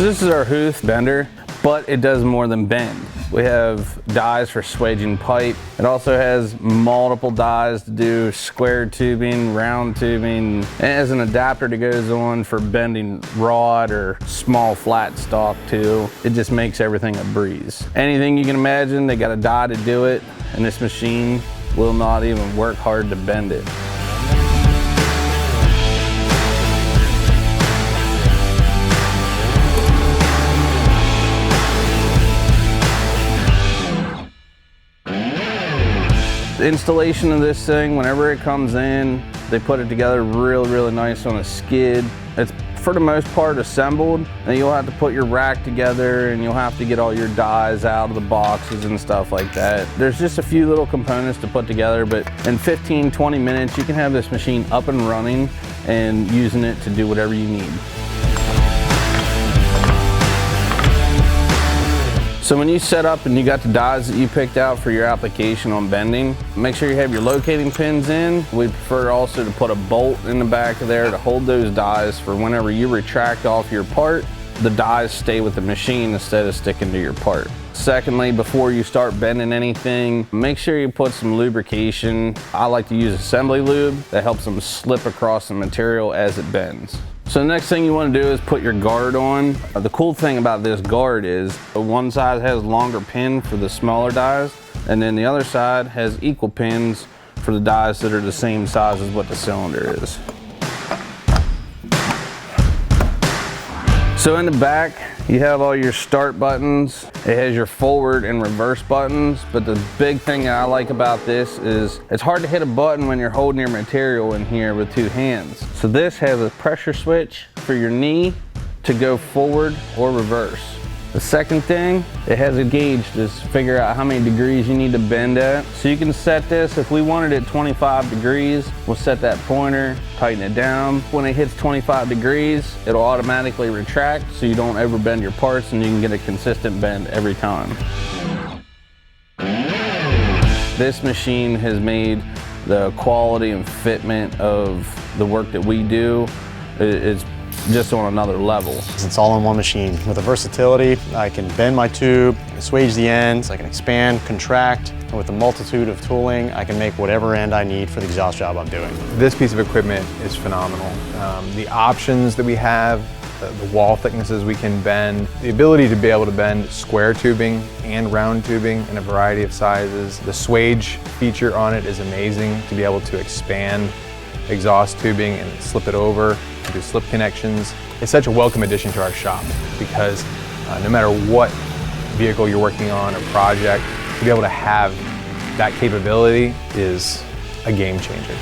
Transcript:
So this is our Huth bender, but it does more than bend. We have dies for swaging pipe. It also has multiple dies to do square tubing, round tubing. And it has an adapter that goes on for bending rod or small flat stock too. It just makes everything a breeze. Anything you can imagine, they got a die to do it, and this machine will not even work hard to bend it. The installation of this thing, whenever it comes in, they put it together really nice on a skid. It's for the most part assembled, and you'll have to put your rack together and you'll have to get all your dies out of the boxes and stuff like that. There's just a few little components to put together, but in 15-20 minutes you can have this machine up and running and using it to do whatever you need. So when you set up and you got the dies that you picked out for your application on bending, make sure you have your locating pins in. We prefer also to put a bolt in the back of there to hold those dies for whenever you retract off your part, the dies stay with the machine instead of sticking to your part. Secondly, before you start bending anything, make sure you put some lubrication. I like to use assembly lube that helps them slip across the material as it bends. So the next thing you want to do is put your guard on. The cool thing about this guard is one side has longer pin for the smaller dies, and then the other side has equal pins for the dies that are the same size as what the cylinder is. So in the back, you have all your start buttons. It has your forward and reverse buttons, but the big thing that I like about this is it's hard to hit a button when you're holding your material in here with two hands. So this has a pressure switch for your knee to go forward or reverse. The second thing, it has a gauge to figure out how many degrees you need to bend at. So you can set this, if we wanted it 25 degrees, we'll set that pointer, tighten it down. When it hits 25 degrees, it'll automatically retract so you don't overbend your parts and you can get a consistent bend every time. This machine has made the quality and fitment of the work that we do, it's just on another level. It's all in one machine. With the versatility, I can bend my tube, swage the ends, I can expand, contract, and with a multitude of tooling, I can make whatever end I need for the exhaust job I'm doing. This piece of equipment is phenomenal. The options that we have, the wall thicknesses we can bend, the ability to be able to bend square tubing and round tubing in a variety of sizes. The swage feature on it is amazing, to be able to expand exhaust tubing and slip it over, do slip connections. It's such a welcome addition to our shop because no matter what vehicle you're working on or project, to be able to have that capability is a game changer.